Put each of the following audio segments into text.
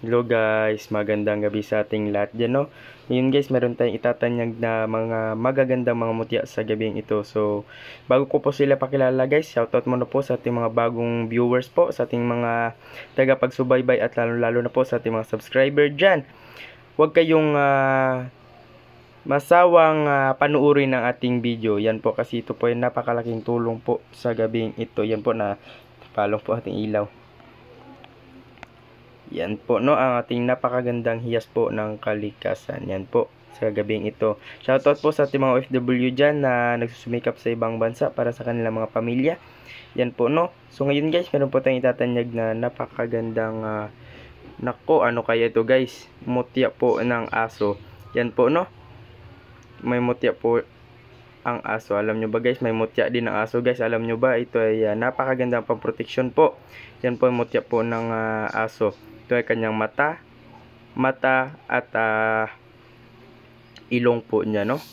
Hello guys, magandang gabi sa ating lahat dyan, no? Ngayon guys, meron tayong itatanyag na mga magagandang mga mutya sa gabing ito. So, bago ko po sila pakilala guys, shoutout muna po sa ating mga bagong viewers po, sa ating mga tagapagsubaybay at lalo na po sa ating mga subscriber dyan. Huwag kayong masawang panuorin ng ating video. Yan po kasi ito po ay napakalaking tulong po sa gabing ito. Yan po na palong po ating ilaw. Yan po, no, ang ating napakagandang hiyas po ng kalikasan. Yan po, sa gabing ito. Shoutout po sa ating mga OFW dyan na nagsusumikap sa ibang bansa para sa kanilang mga pamilya. Yan po, no. So ngayon guys, meron po tayong itatanyag na napakagandang nako, ano kaya ito guys? Mutya po ng aso. Yan po, no. May mutya po ang aso. Alam nyo ba guys, may mutya din ang aso guys. Alam nyo ba, ito ay napakagandang pang-protection po. Yan po yung mutya po ng aso. Ito ay kanyang mata at ilong po niya, no.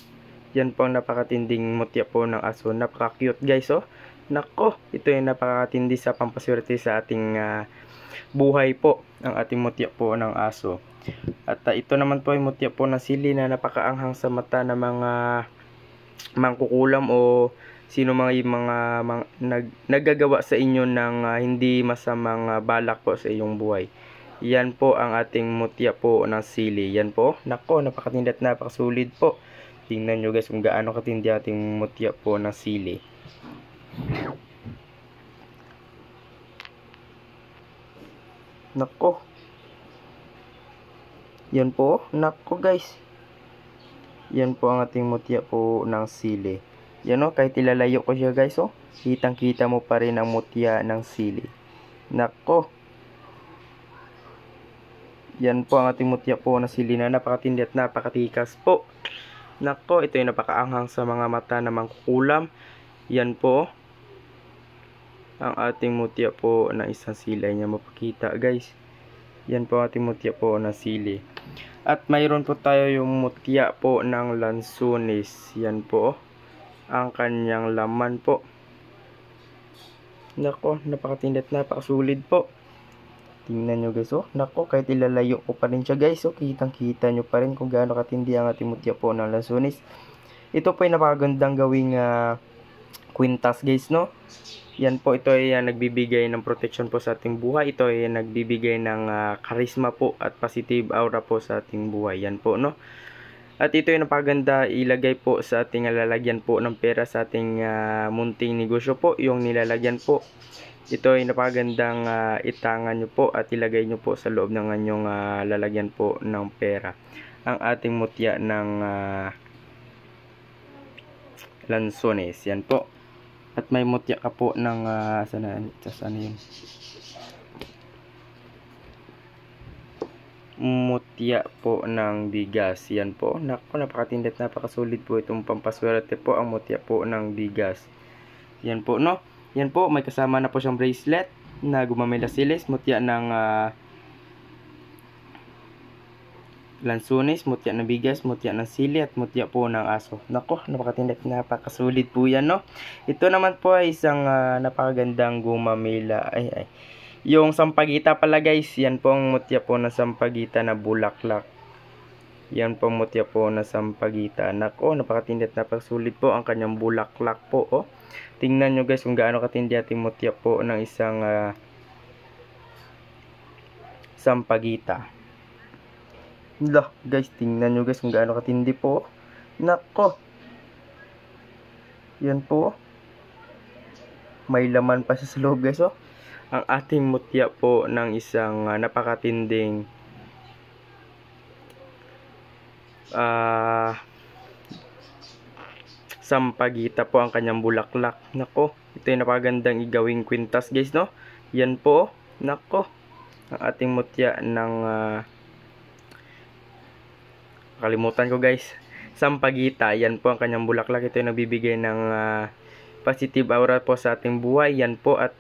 Yan po ang napakatinding mutya po ng aso. Napaka-cute guys, oh. Nako, ito ay napakatindi sa pampaswerte sa ating buhay po. Ang ating mutya po ng aso. At ito naman po ay mutya po ng sili na napakaanghang sa mata ng mga mangkukulam o sino mga naggagawa sa inyo ng hindi masamang balak po sa iyong buhay. Yan po ang ating mutya po ng sili. Yan po. Nako, napakatindi at napakasulit po. Tingnan nyo guys kung gaano katindi ating mutya po ng sili. Nako. Yan po. Nako guys. Yan po ang ating mutya po ng sili. Yan o, kahit ilalayo ko siya guys, oh. Kitang kita mo pa rin ang mutya ng sili. Nako. Yan po ang ating mutya po na sili na napakatindi at napakatikas po. Nako, ito yung napakaanghang sa mga mata na mangkukulam. Yan po ang ating mutya po na isang sili. Ay niya mapakita guys. Yan po ang ating mutya po na sili. At mayroon po tayo yung mutya po ng lansunis. Yan po ang kanyang laman po. Nako, napakatindi at napakasulid po. Tingnan nyo guys, oh. Nako, kahit ilalayo ko pa rin siya guys, oh. Kitang kita nyo pa rin kung gaano katindi ang ating mutya po ng lansunis. Ito po ay napakagandang gawing kwintas guys, no. Yan po, ito ay nagbibigay ng protection po sa ating buhay. Ito ay nagbibigay ng charisma po at positive aura po sa ating buhay. Yan po, no. At ito ay napakaganda ilagay po sa ating lalagyan po ng pera sa ating munting negosyo po. Yung nilalagyan po. Ito ay napakagandang itangan nyo po at ilagay nyo po sa loob ng anyong lalagyan po ng pera. Ang ating mutya ng lansones. Yan po. At may mutya ka po ng sana yun? Mutya po ng bigas. Yan po. Naku, napakatindi at napakasulit po itong pampaswerte po ang mutya po ng bigas. Yan po, no. Yan po, may kasama na po siyang bracelet na gumamela-silis, mutya ng lansunis, mutya ng bigas, mutya ng sili at mutya po ng aso. Nako, napakatindi at napakasulit po yan, no. Ito naman po ay isang napakagandang gumamela. Yung sampagita pala guys, yan po ang mutya po ng sampagita na bulaklak. Yan po mutya po na sampagita. Nako, napakatindi at napakasulit po ang kanyang bulaklak po, oh. Tingnan nyo guys kung gaano katindi ating mutya po ng isang sampagita. Lah, guys, tingnan nyo guys kung gaano katindi po. Nako. Yan po. May laman pa sa loob guys, oh. Ang ating mutya po ng isang napakatinding sampagita po ang kanyang bulaklak. Nako, ito yung napagandang igawing kwintas guys, no. Yan po, nako, ang ating mutya ng kalimutan ko guys, sampagita. Yan po ang kanyang bulaklak. Ito yung nagbibigay ng positive aura po sa ating buhay. Yan po at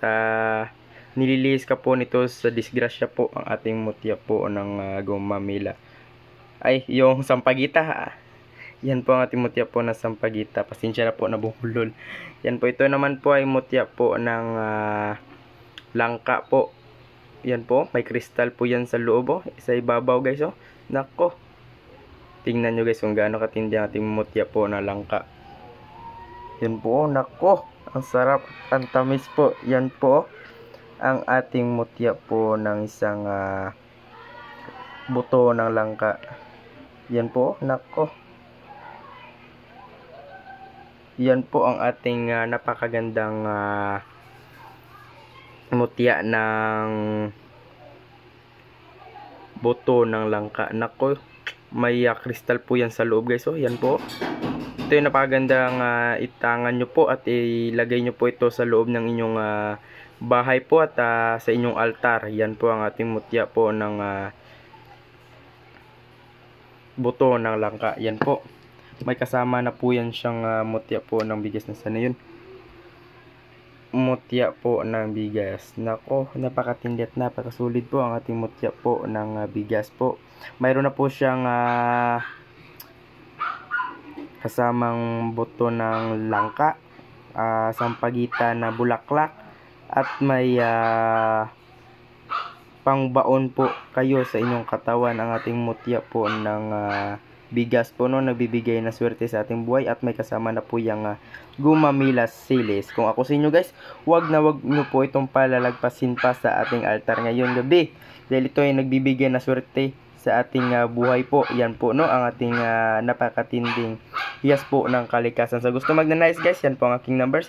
nililihis ka po nito sa disgrasya po ang ating mutya po ng gumamela. Ay, yung sampagita. Yan po ang ating mutya po ng sampagita. Pasensya na po na bumulol. Yan po, ito naman po ay mutya po ng langka po. Yan po, may kristal po yan sa loob, oh. Sa ibabaw guys, oh. Nako. Tingnan nyo guys kung gaano katindi ang ating mutya po na langka. Yan po, oh. Nako. Ang sarap, ang tamis po. Yan po, ang ating mutya po ng isang buto ng langka. Yan po, nako. Yan po ang ating napakagandang mutya ng buto ng langka. Nako, may kristal po yan sa loob guys. Oh, yan po. Ito yung napakagandang itangan nyo po at ilagay nyo po ito sa loob ng inyong bahay po at sa inyong altar. Yan po ang ating mutya po ng buto ng langka. Yan po. May kasama na po yan siyang mutya po ng bigas na sana yun. Mutya po ng bigas. Nako, napakatindi at napakasulit po ang ating mutya po ng bigas po. Mayroon na po siyang kasamang buto ng langka, sampagitan na bulaklak, at may pangbaon po kayo sa inyong katawan ang ating mutya po ng bigas po, no, nagbibigay na swerte sa ating buhay, at may kasama na po yung gumamilas silis. Kung ako sa inyo guys, wag nyo po itong palalagpasin pa sa ating altar ngayon gabi, dahil ito ay nagbibigay na swerte sa ating buhay po. Yan po, no, ang ating napakatinding hiyas po ng kalikasan. Sa gusto magnanais guys, yan po ang aking number,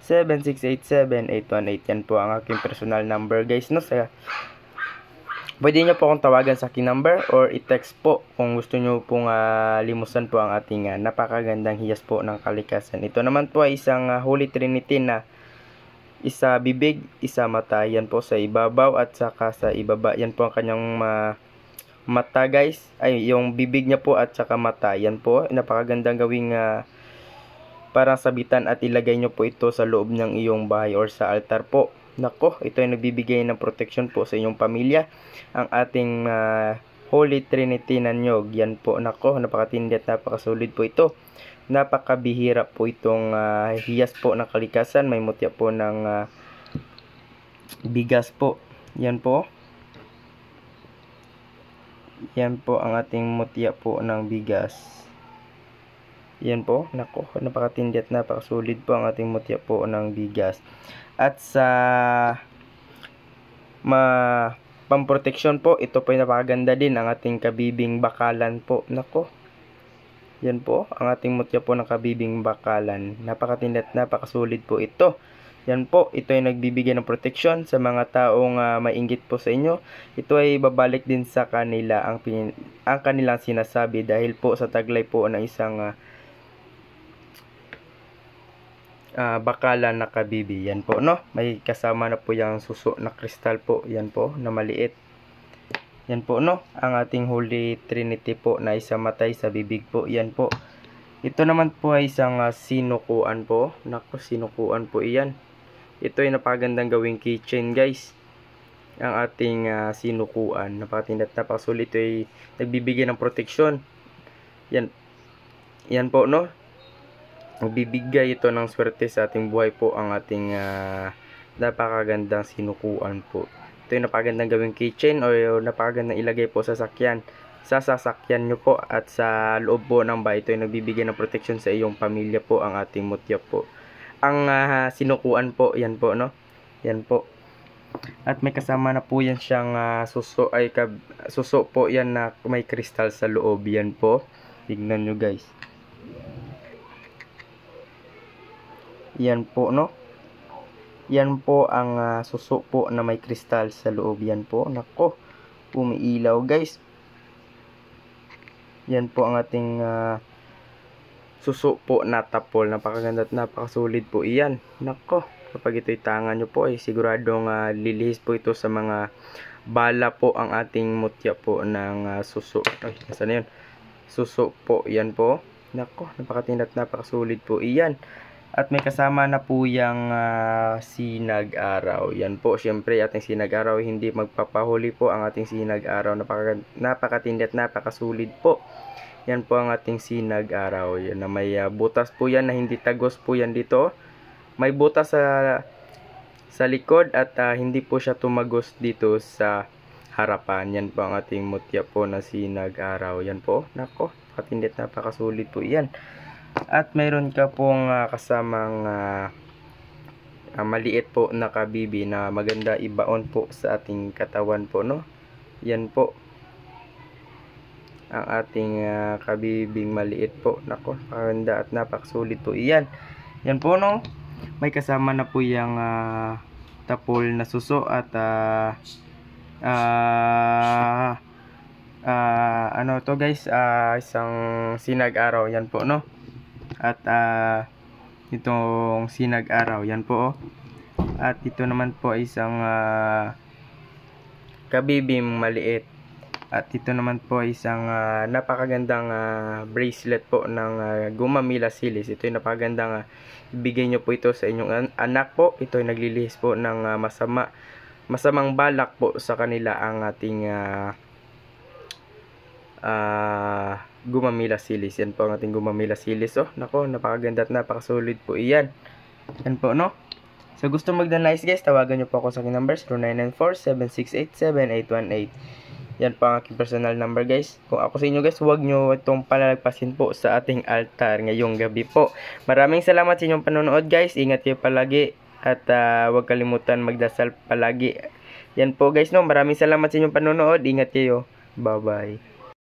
0994-7687-818. Yan po ang aking personal number guys, no. Pwede nyo po akong tawagan sa aking number or i-text po kung gusto nyo pong limusan po ang ating napakagandang hiyas po ng kalikasan. Ito naman po ay isang Holy Trinity na isa bibig, isa mata. Yan po sa ibabaw at saka sa ibaba. Yan po ang kanyang mata guys. Ay, yung bibig niya po at saka mata. Yan po, napakagandang gawing parang sabitan at ilagay nyo po ito sa loob ng iyong bahay or sa altar po. Nako, ito ay nagbibigay ng protection po sa inyong pamilya. Ang ating Holy Trinity na nyog. Yan po, nako, napakatindi at napakasulit po ito. Napakabihira po itong hiyas po ng kalikasan. May mutya po ng bigas po. Yan po. Yan po ang ating mutya po ng bigas. Yan po, nako, napakatindi at napakasulit po ang ating mutya po ng bigas. At sa pamproteksyon po, ito po ay napakaganda din, ang ating kabibing bakalan po. Nako, yan po, ang ating mutya po ng kabibing bakalan. Napakatindi at napakasulit po ito. Yan po, ito ay nagbibigay ng proteksyon sa mga taong mainggit po sa inyo. Ito ay babalik din sa kanila ang kanilang sinasabi dahil po sa taglay po ng isang bakalan na kabibi. Yan po, no, may kasama na po yung suso na kristal po. Yan po, na maliit. Yan po, no, ang ating Holy Trinity po na isa matay sa bibig po. Yan po. Ito naman po ay isang sinukuan po. Naku, sinukuan po iyan. Ito ay napagandang gawing keychain guys. Ang ating sinukuan. Napakatindi at napakasulit. Ito ay nagbibigay ng proteksyon. Yan. Yan po, no. Magbibigay ito ng swerte sa ating buhay po ang ating napakagandang sinukuan po. Ito yung napakagandang gawing keychain o napakagandang ilagay po sa sasakyan. Sa sasakyan nyo po at sa loob po ng bahay. Ito yung nagbibigay ng protection sa iyong pamilya po, ang ating mutya po. Ang sinukuan po, yan po, no? Yan po. At may kasama na po yan siyang suso po yan na may kristal sa loob. Yan po. Tignan nyo guys. Yan po, no? Yan po ang suso po na may kristal sa loob. Yan po. Nako, umiilaw guys. Yan po ang ating suso po na tapol. Napakaganda at napakasulit po iyan. Nako, kapag ito'y tangan nyo po ay siguradong lilihis po ito sa mga bala po ang ating mutya po ng suso. Ay, nasa na yun? Suso po. Yan po. Nako, napakatindi at napakasulit po iyan. At may kasama na po yung sinag-araw. Yan po, syempre ating sinag-araw, hindi magpapahuli po ang ating sinag-araw. Napakatindi at napakasulit po. Yan po ang ating sinag-araw. Yan na may butas po yan na hindi tagos po yan dito. May butas sa likod at hindi po siya tumagos dito sa harapan. Yan po ang ating mutya po na sinag araw. Yan po, nako, katindit, napakasulit po yan. At mayroon ka pong kasamang maliit po na kabibi na maganda ibaon po sa ating katawan po, no. Yan po ang ating kabibing maliit po. Nako, maganda at napakasulit po iyan. Yan po, no. May kasama na po yung tapol na suso at ano to guys, isang sinag araw. Yan po, no. At itong sinag araw, yan po, oh. At ito naman po ay isang kabibing maliit. At ito naman po ay isang napakagandang bracelet po ng Gumamila Silis. Ito ay napakagandang ibigay nyo po ito sa inyong anak po. Ito ay naglilihis po ng masamang balak po sa kanila ang ating Gumamila Silis. Yan po ang ating Gumamila Silis. Oh, nako, napakaganda at napakasulit po iyan. Yan po, no. So, gusto mag-nice guys, tawagan nyo po ako sa aking number 0994-768-7818. Yan po ang aking personal number guys. Kung ako sa inyo guys, huwag nyo itong palalagpasin po sa ating altar ngayong gabi po. Maraming salamat sa inyong panonood guys. Ingat kayo palagi at huwag kalimutan magdasal palagi. Yan po guys, no. Maraming salamat sa inyong panonood. Ingat kayo. Bye bye.